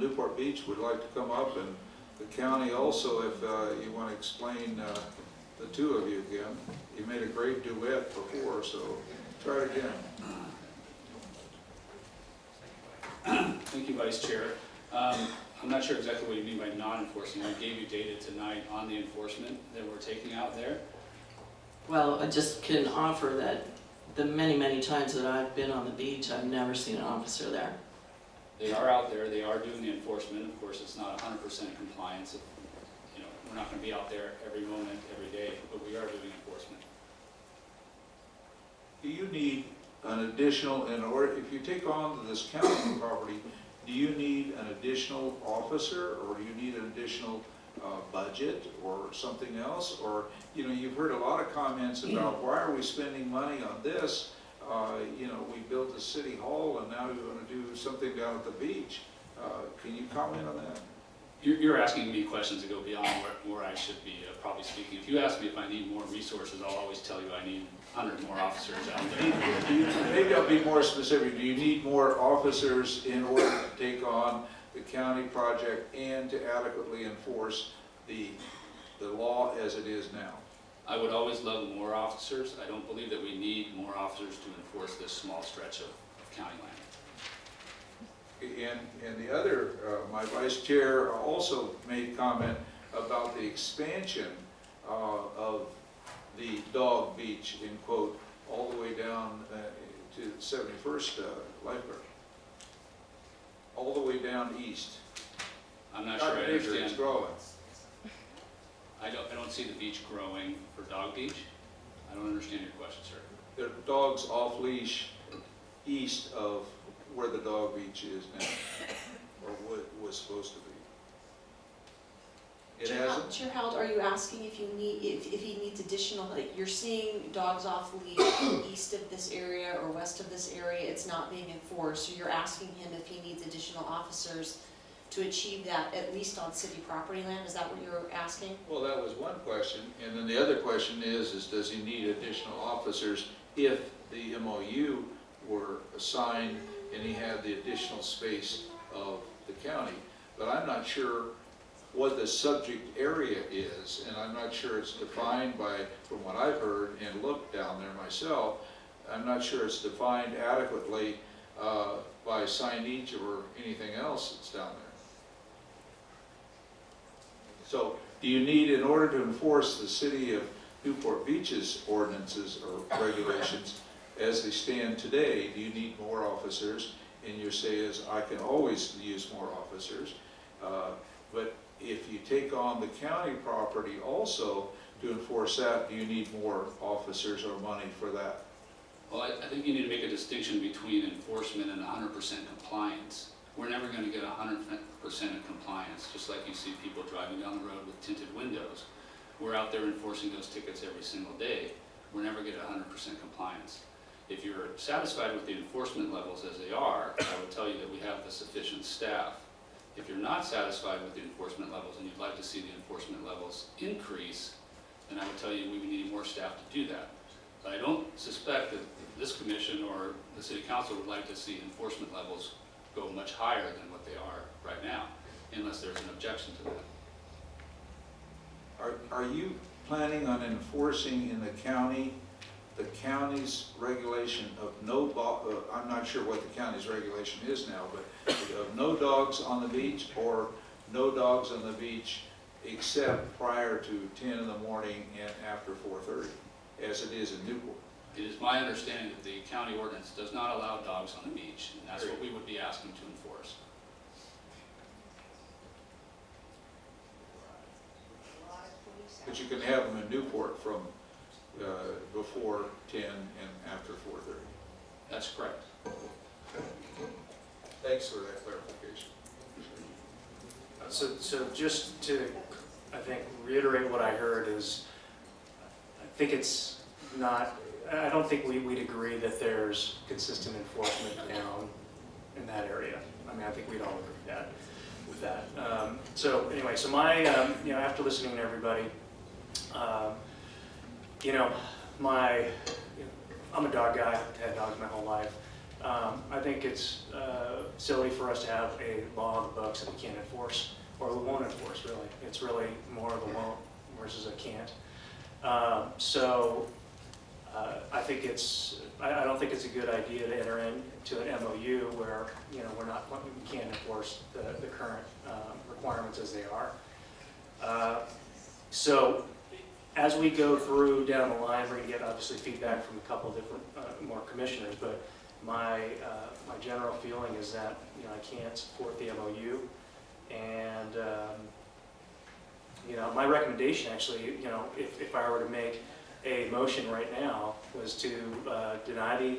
Newport Beach would like to come up, and the county also, if you want to explain the two of you again. You made a great duet before, so try it again. Thank you, Vice Chair. I'm not sure exactly what you mean by non-enforcing. I gave you data tonight on the enforcement that we're taking out there. Well, I just can offer that the many, many times that I've been on the beach, I've never seen an officer there. They are out there. They are doing the enforcement. Of course, it's not 100% compliance. You know, we're not going to be out there every moment, every day, but we are doing enforcement. Do you need an additional, in order, if you take on this county property, do you need an additional officer, or do you need an additional budget or something else? Or, you know, you've heard a lot of comments about why are we spending money on this? You know, we built a city hall and now we want to do something down at the beach. Can you comment on that? You're asking me questions that go beyond where I should be probably speaking. If you ask me if I need more resources, I'll always tell you I need 100 more officers out there. Maybe I'll be more specific. Do you need more officers in order to take on the county project and to adequately enforce the law as it is now? I would always love more officers. I don't believe that we need more officers to enforce this small stretch of county land. And the other, my vice chair also made comment about the expansion of the dog beach, in quote, all the way down to 71st Lifeguard, all the way down east. I'm not sure I It's understand. growing. I don't see the beach growing for Dog Beach. I don't understand your question, sir. There are dogs off leash east of where the dog beach is now, or what was supposed to be. It hasn't. Chair Howard, are you asking if you need, if he needs additional, like you're seeing dogs off leash east of this area or west of this area, it's not being enforced, so you're asking him if he needs additional officers to achieve that, at least on city property land? Is that what you're asking? Well, that was one question, and then the other question is does he need additional officers if the MOU were assigned and he had the additional space of the county? But I'm not sure what the subject area is, and I'm not sure it's defined by, from what I've heard and looked down there myself, I'm not sure it's defined adequately by signage or anything else that's down there. So, do you need, in order to enforce the city of Newport Beach's ordinances or regulations as they stand today, do you need more officers? And your say is, I can always use more officers. But if you take on the county property also to enforce that, do you need more officers or money for that? Well, I think you need to make a distinction between enforcement and 100% compliance. We're never going to get 100% of compliance, just like you see people driving down the road with tinted windows. We're out there enforcing those tickets every single day. We're never going to get 100% compliance. If you're satisfied with the enforcement levels as they are, I would tell you that we have the sufficient staff. If you're not satisfied with the enforcement levels and you'd like to see the enforcement levels increase, then I would tell you we would need more staff to do that. But I don't suspect that this commission or the city council would like to see enforcement levels go much higher than what they are right now, unless there's an objection to that. Are you planning on enforcing in the county's regulation of no, I'm not sure what the county's regulation is now, but of no dogs on the beach, or no dogs on the beach except prior to 10 in the morning and after 4:30, as it is in Newport? It is my understanding that the county ordinance does not allow dogs on the beach, and that's what we would be asking to enforce. But you can have them in Newport from before 10 and after 4:30. That's correct. Thanks for that clarification. So just to, I think, reiterate what I heard is, I think it's not, I don't think we'd agree that there's consistent enforcement down in that area. I mean, I think we'd all agree with that. So anyway, so my, you know, after listening to everybody, you know, I'm a dog guy. I've had dogs my whole life, I think it's silly for us to have a law on the books that we can't enforce, or we won't enforce, really. It's really more of a won't versus a can't. I think I don't think it's a good idea to enter into an MOU where, you know, we can't enforce the current requirements as they are. So as we go through down the line, we're going to get obviously feedback from a couple different more commissioners, but my general feeling is that, you know, I can't support the MOU, and you know, my recommendation actually, you know, if I were to make a motion right now, was to deny the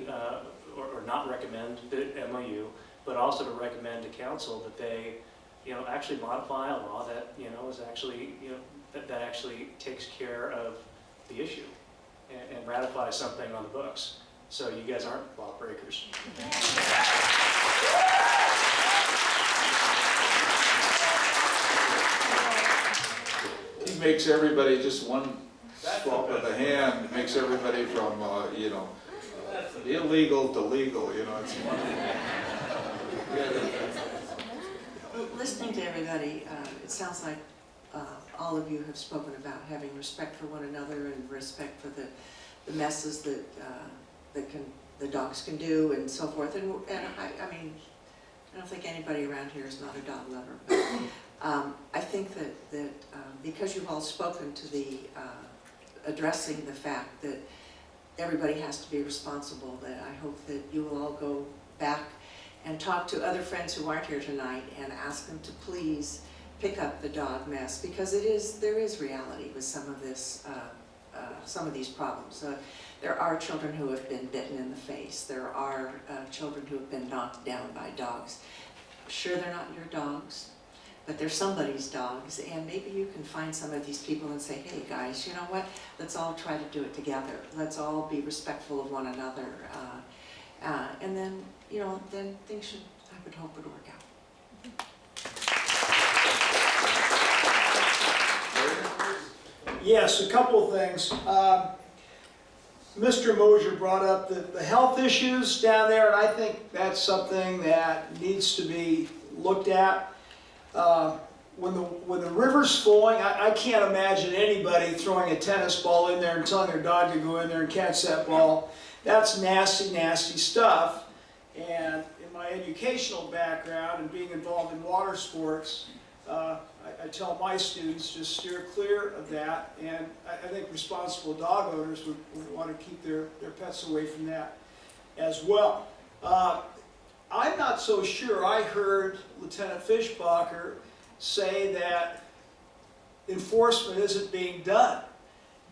or not recommend the MOU, but also to recommend to council that they, you know, actually modify a law that, you know, is actually, you know, that actually takes care of the issue and ratify something on the books, so you guys aren't lawbreakers. He makes everybody just one swap of the hand, it makes everybody from, you know, illegal to legal, you know, it's Listening to everybody, it sounds like all of you have spoken about having respect for one another and respect for the messes that the dogs can do and so forth. And I mean, I don't think anybody around here is not a dog lover, but I think that because you've all spoken to the addressing the fact that everybody has to be responsible, that I hope that you will all go back and talk to other friends who aren't here tonight and ask them to please pick up the dog mess, because there is reality with some of this, some of these problems. There are children who have been bitten in the face. There are children who have been knocked down by dogs. Sure, they're not your dogs, but they're somebody's dogs, and maybe you can find some of these people and say, hey guys, you know what, let's all try to do it together. Let's all be respectful of one another. And then, you know, then things should, I would hope, would work out. Yes, a couple of things. Mr. Mosier brought up the health issues down there, and I think that's something that needs to be looked at. When the river's flowing, I can't imagine anybody throwing a tennis ball in there and telling their dog to go in there and catch that ball. That's nasty, nasty stuff. And in my educational background and being involved in water sports, I tell my students just steer clear of that, and I think responsible dog owners would want to keep their pets away from that as well. I'm not so sure. I heard Lieutenant Fischbacher say that enforcement isn't being done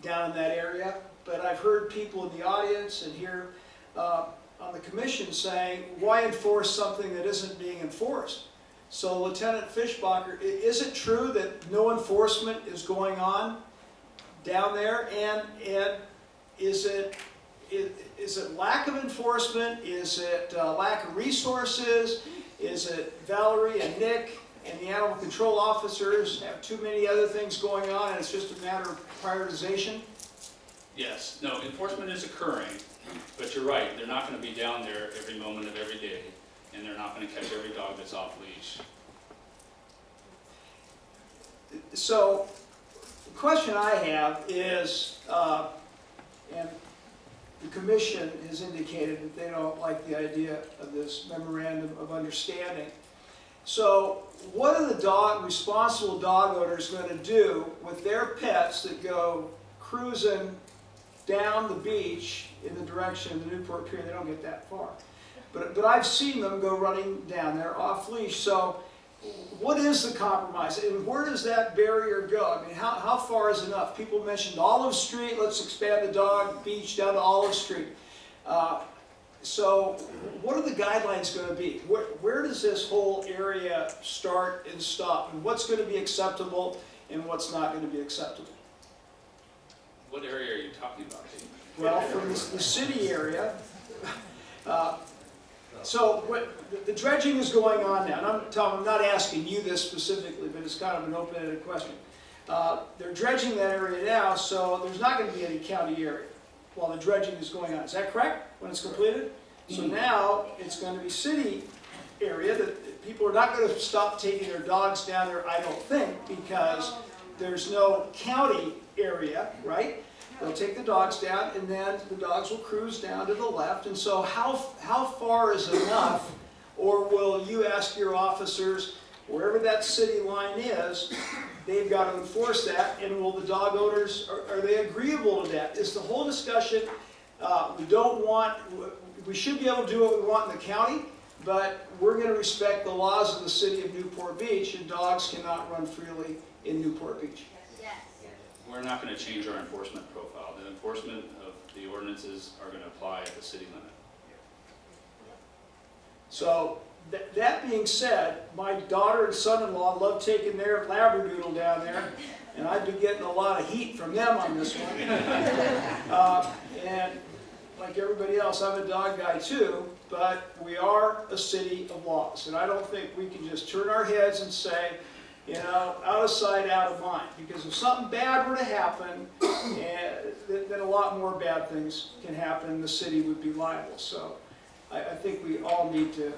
down in that area, but I've heard people in the audience and here on the commission saying, why enforce something that isn't being enforced? So Lieutenant Fischbacher, is it true that no enforcement is going on down there? And is it lack of enforcement? Is it lack of resources? Is it Valerie and Nick and the animal control officers have too many other things going on and it's just a matter of prioritization? Yes, no, enforcement is occurring, but you're right, they're not going to be down there every moment of every day, and they're not going to catch every dog that's off leash. So, the question I have is, and the commission has indicated that they don't like the idea of this memorandum of understanding. So, what are the responsible dog owners going to do with their pets that go cruising down the beach in the direction of the Newport Pier? They don't get that far. But I've seen them go running down there off leash. So what is the compromise? And where does that barrier go? I mean, how far is enough? People mentioned Olive Street. Let's expand the dog beach down to Olive Street. So what are the guidelines going to be? Where does this whole area start and stop? And what's going to be acceptable and what's not going to be acceptable? What area are you talking about, Dave? Well, from the city area. So the dredging is going on now. And Tom, I'm not asking you this specifically, but it's kind of an open-ended question. They're dredging that area now, so there's not going to be any county area while the dredging is going on. Is that correct, when it's completed? So now it's going to be city area that people are not going to stop taking their dogs down there, I don't think, because there's no county area, right? They'll take the dogs down and then the dogs will cruise down to the left. And so how far is enough? Or will you ask your officers, wherever that city line is, they've got to enforce that, and will the dog owners, are they agreeable to that? Is the whole discussion, we should be able to do what we want in the county, but we're going to respect the laws of the city of Newport Beach, and dogs cannot run freely in Newport Beach. We're not going to change our enforcement profile. The enforcement of the ordinances are going to apply at the city limit. So, that being said, my daughter and son-in-law love taking their Labradoodle down there, and I've been getting a lot of heat from them on this one. And like everybody else, I'm a dog guy too, but we are a city of laws, and I don't think we can just turn our heads and say, you know, out of sight, out of mind. Because if something bad were to happen, then a lot more bad things can happen, and the city would be liable. So I think we all need to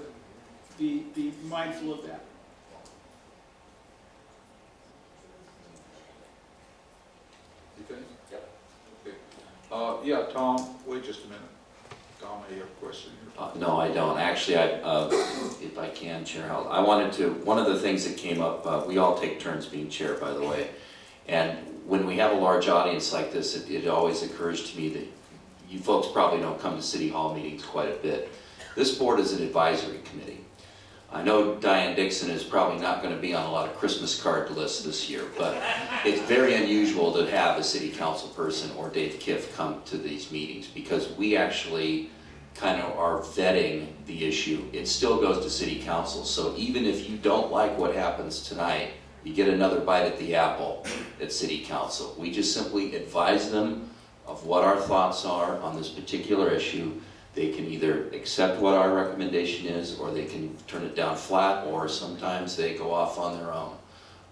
be mindful of that. You finished? Yep. Okay. Yeah, Tom, wait just a minute. Tom, you have a question? No, I don't. Actually, if I can, Chair Howell, I wanted to, one of the things that came up, we all take turns being chair, by the way, and when we have a large audience like this, it always occurs to me that you folks probably don't come to City Hall meetings quite a bit. This board is an advisory committee. I know Diane Dixon is probably not going to be on a lot of Christmas card lists this year, but it's very unusual to have a city council person or Dave Kiff come to these meetings because we actually kind of are vetting the issue. It still goes to city council, so even if you don't like what happens tonight, you get another bite at the apple at city council. We just simply advise them of what our thoughts are on this particular issue. They can either accept what our recommendation is, or they can turn it down flat, or sometimes they go off on their own.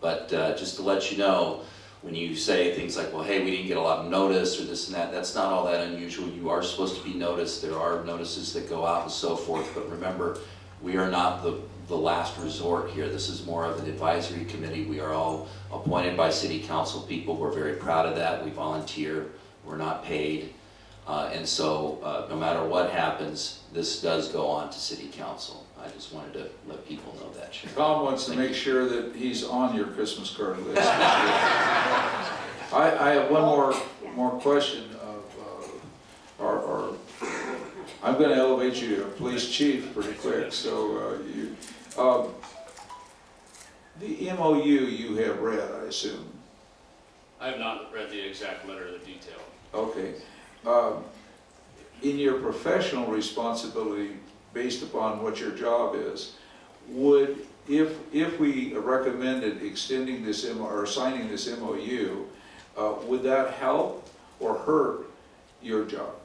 But just to let you know, when you say things like, well, hey, we didn't get a lot of notice, or this and that, that's not all that unusual. You are supposed to be noticed. There are notices that go out and so forth. But remember, we are not the last resort here. This is more of an advisory committee. We are all appointed by city council people. We're very proud of that. We volunteer. We're not paid. And so no matter what happens, this does go on to city council. I just wanted to let people know that. Sure. Tom wants to make sure that he's on your Christmas card list. I have one more question of, I'm going to elevate you to police chief pretty quick. So the MOU you have read, I assume. I have not read the exact letter of the detail. Okay. In your professional responsibility, based upon what your job is, would, if we recommended extending this or signing this MOU, would that help or hurt your job?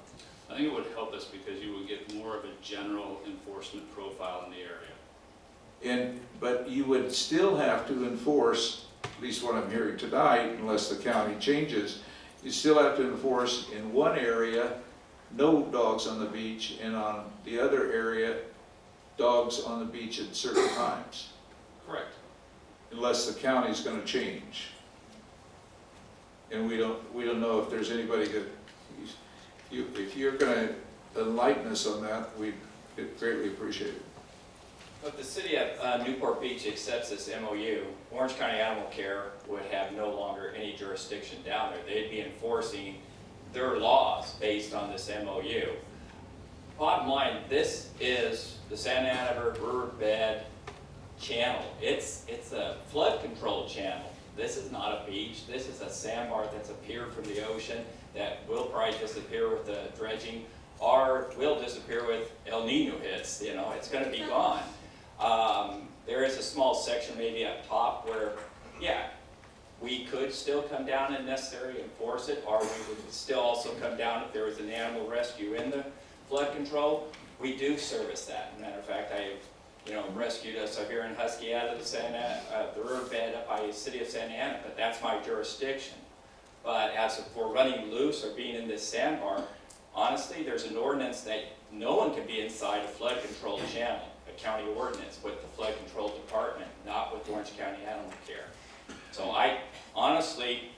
I think it would help us because you would get more of a general enforcement profile in the area. But you would still have to enforce, at least what I'm hearing tonight, unless the county changes, you still have to enforce in one area, no dogs on the beach, and on the other area, dogs on the beach at certain times. Correct. Unless the county's going to change. And we don't know if there's anybody that, if you're going to enlighten us on that, we'd greatly appreciate it. If the city of Newport Beach accepts this MOU, Orange County Animal Care would have no longer any jurisdiction down there. They'd be enforcing their laws based on this MOU. Bottom line, this is the Santa Ana Riverbed channel. It's a flood control channel. This is not a beach. This is a sandbar that's appeared from the ocean that will probably disappear with the dredging, or will disappear with El Nino hits. You know, it's going to be gone. There is a small section maybe up top where, yeah, we could still come down and necessarily enforce it, or we would still also come down if there was an animal rescue in the flood control. We do service that. Matter of fact, I rescued a Siberian Husky out of the riverbed up by the city of Santa Ana, but that's my jurisdiction. But as for running loose or being in this sandbar, Honestly, there's an ordinance that no one can be inside a flood control channel, a county ordinance with the flood control department, not with Orange County Animal Care. So I honestly,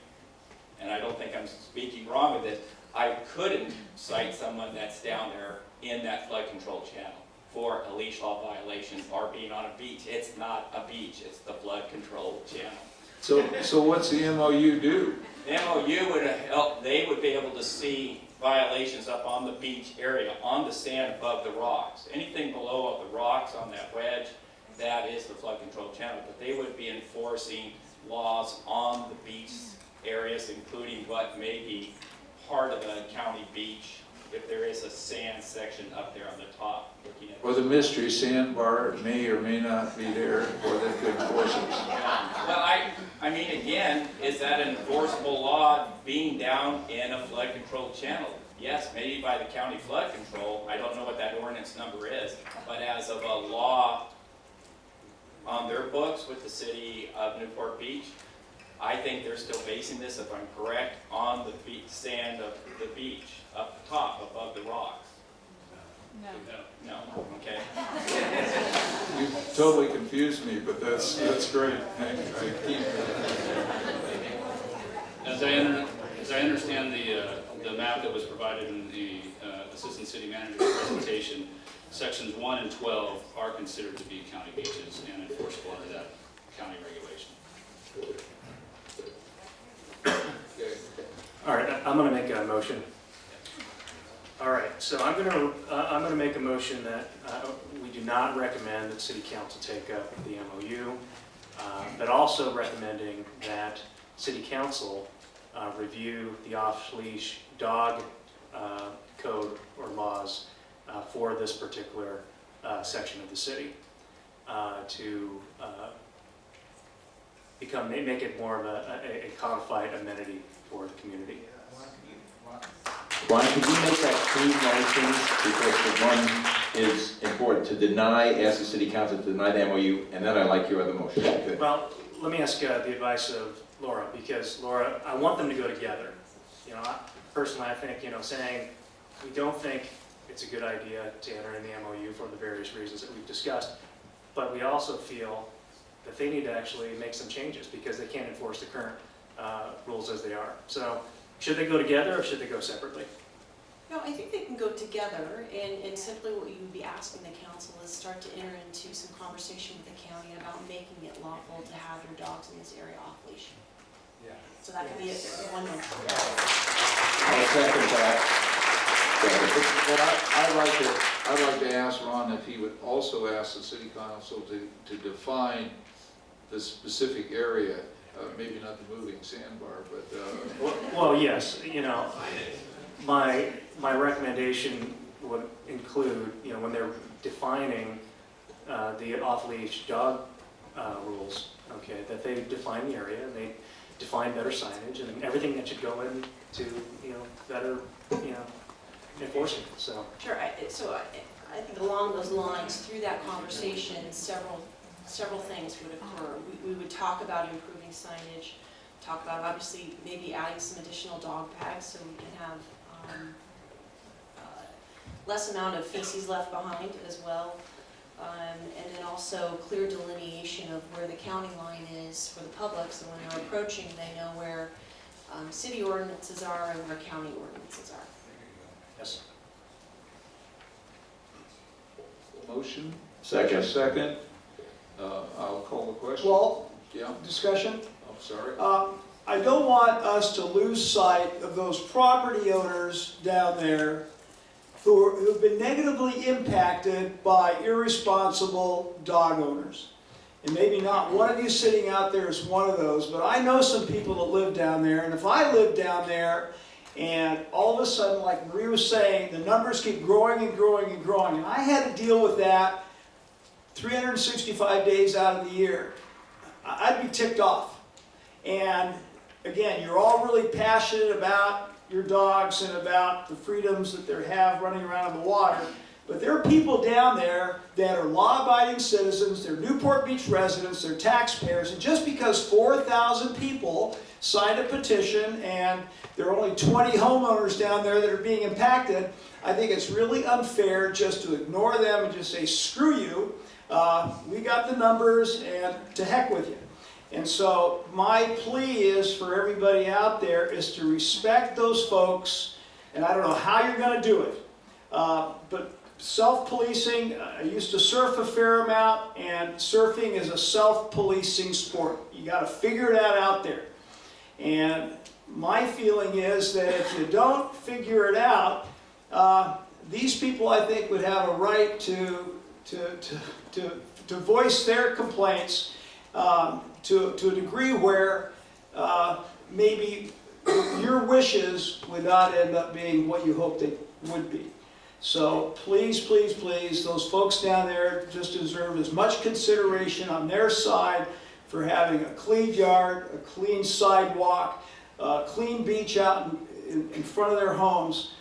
and I don't think I'm speaking wrong with this, I couldn't cite someone that's down there in that flood control channel for a leash law violation or being on a beach. It's not a beach, it's the flood control channel. So what's the MOU do? The MOU would help, they would be able to see violations up on the beach area, on the sand above the rocks. Anything below the rocks on that wedge, that is the flood control channel. But they would be enforcing laws on the beach areas, including what may be part of a county beach, if there is a sand section up there on the top. Looking at Or the mystery sandbar may or may not be there, or they could enforce it. Well, I mean, again, is that an enforceable law being down in a flood control channel? Yes, maybe by the county flood control. I don't know what that ordinance number is, but as of a law on their books with the city of Newport Beach, I think they're still basing this, if I'm correct, on the sand of the beach, up top, above the rocks. No, okay. You totally confused me, but that's great. As I understand the map that was provided in the Assistant City Manager's presentation, sections 1 and 12 are considered to be county beaches and enforceable under that county regulation. All right, I'm going to make a motion. All right, so I'm going to make a motion that we do not recommend that City Council take up the MOU, but also recommending that City Council review the off-leash dog code or laws for this particular section of the city to make it more of a codified amenity for the community. Brian, could we make that two motions? Because the one is important, to deny, ask the city council to deny the MOU, and then I like your other motion. Good. Well, let me ask the advice of Laura, because Laura, I want them to go together. Personally, I think, saying we don't think it's a good idea to enter in the MOU for the various reasons that we've discussed, but we also feel that they need to actually make some changes because they can't enforce the current rules as they are. So should they go together or should they go separately? No, I think they can go together, and simply what you would be asking the council is start to enter into some conversation with the county about making it lawful to have your dogs in this area off leash. Yeah. So that could be one motion. I'll second that. But I'd like to ask Ron if he would also ask the city council to define the specific area, maybe not the moving sandbar, but. Well, yes, my recommendation would include, when they're defining the off-leash dog rules, okay, that they define the area and they define better signage and everything that should go into, better, enforcing it, so. Sure, I think along those lines, through that conversation, several things would occur. We would talk about improving signage, talk about obviously maybe adding some additional dog tags so we can have less amount of feces left behind as well. And then also clear delineation of where the county line is for the public, so when they're approaching, they know where city ordinances are and where county ordinances are. Yes. Motion? Second. Second. I'll call the question. Well, Yeah, discussion? I'm sorry. I don't want us to lose sight of those property owners down there who've been negatively impacted by irresponsible dog owners. And maybe not one of you sitting out there is one of those, but I know some people that live down there, and if I lived down there and all of a sudden, like Marie was saying, the numbers keep growing and growing and growing, and I had to deal with that 365 days out of the year, I'd be ticked off. And again, you're all really passionate about your dogs and about the freedoms that they have running around in the water, But there are people down there that are law-abiding citizens, they're Newport Beach residents, they're taxpayers, and just because 4,000 people signed a petition and there are only 20 homeowners down there that are being impacted, I think it's really unfair just to ignore them and just say, screw you, we got the numbers and to heck with you. And so my plea is for everybody out there is to respect those folks, and I don't know how you're going to do it, but self-policing, I used to surf a fair amount, and surfing is a self-policing sport. You got to figure that out there. And my feeling is that if you don't figure it out, these people, I think, would have a right to voice their complaints to a degree where maybe your wishes would not end up being what you hoped they would be. So please, please, please, those folks down there just deserve as much consideration on their side for having a clean yard, a clean sidewalk, a clean beach out in front of their homes.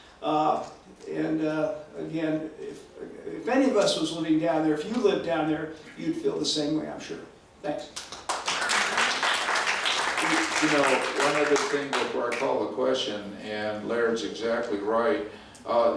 Again, if any of us was living down there, if you lived down there, you'd feel the same way, I'm sure. Thanks. You know, one other thing before I call the question, and Laird's exactly right.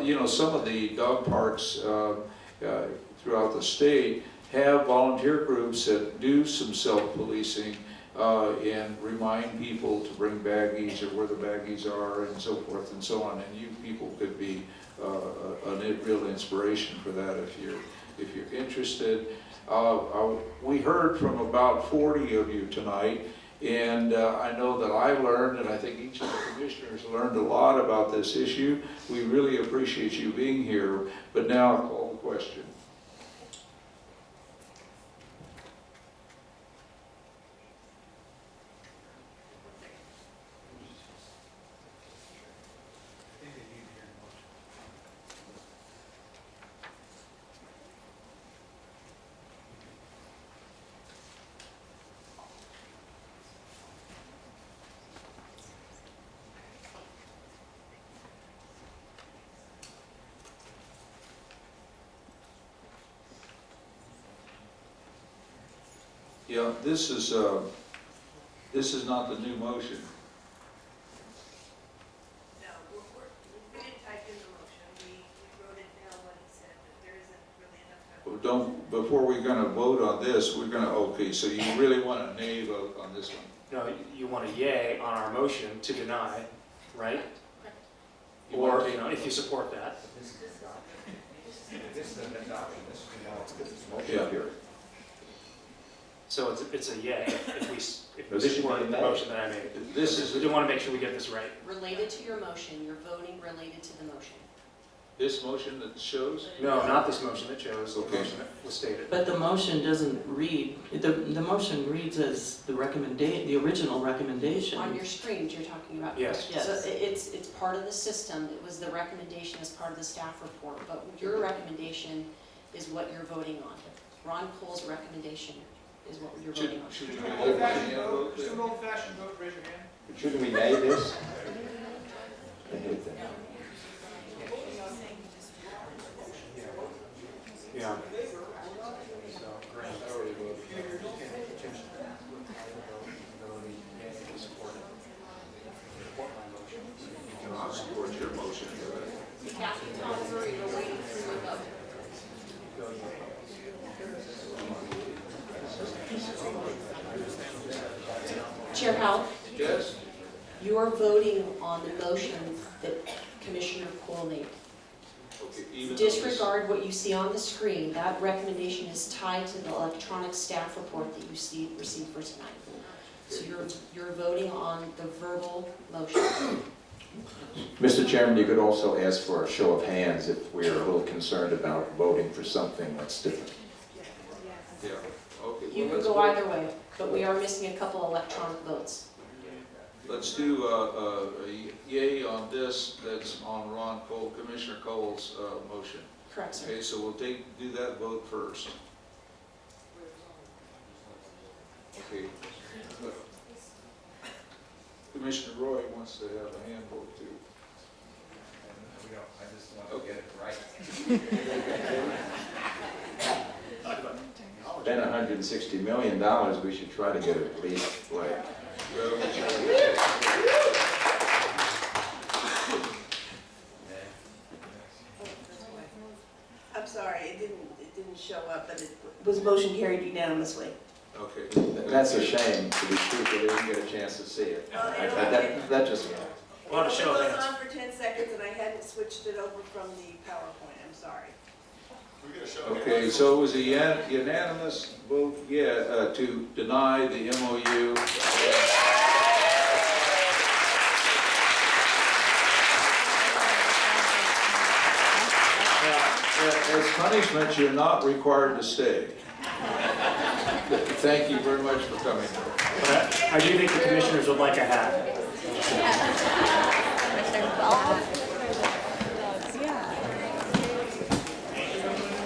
You know, some of the dog parks throughout the state have volunteer groups that do some self-policing and remind people to bring baggies or where the baggies are and so forth and so on. And you people could be a real inspiration for that if you're interested. We heard from about 40 of you tonight. And I know that I learned, and I think each of the commissioners learned a lot about this issue. We really appreciate you being here, but now I'll call the question. Yeah, this is not the new motion. No, we didn't type in the motion, we wrote it down what he said, but there isn't really enough time. Well, don't, before we're gonna vote on this, we're gonna, okay, so you really want a nay vote on this one? No, you want a yay on our motion to deny, right? You want Or, to- you know, if you support that. Yeah. So it's a yay if we No, this should be support a the nay. motion that I made. This is, We do want to make sure we get this right. Related to your motion, you're voting related to the motion. this motion that shows? No, not this motion that shows, the Okay. motion that was stated. But the motion doesn't read, the motion reads as the the original recommendation. On your screens, you're talking about. Yes. Yes. So it's part of the system, it was the recommendation as part of the staff report, but your recommendation is what you're voting on. Ron Cole's recommendation is what you're voting on. Should we open the vote then? old-fashioned vote, raise your hand. Shouldn't we nay this? I hate that. Yeah. I'll support your motion. Kathy, Tom, you're waiting for your vote. Chair Powell, Yes? you are voting on the motion that Commissioner Cole made. Okay, even though this- Disregard what you see on the screen. That recommendation is tied to the electronic staff report that you received for tonight. So you're voting on the verbal motion. Mr. Chairman, you could also ask for a show of hands if we're a little concerned about voting for something that's different. Yeah, okay. You well, can let's go vote. either way, but we are missing a couple electronic votes. Let's do a yay on this, that's on Ron Cole, Commissioner Cole's motion. Correct, sir. Okay, so we'll do that vote first. Okay. Commissioner Roy wants to have a hand vote too. we don't, I just want to get it right. Spend $160 million, we should try to get it at least right. I'm sorry, it didn't show up, but it was motion carried unanimously. Okay. That's a shame, to be truthful, we didn't get a chance to see it. That just, A lot of show of It hands. was on for 10 seconds and I hadn't switched it over from the PowerPoint, I'm sorry. Okay, so it was a unanimous vote, to deny the MOU. As punishment, you're not required to stay. Thank you very much for coming. But I do think the commissioners would like a hat.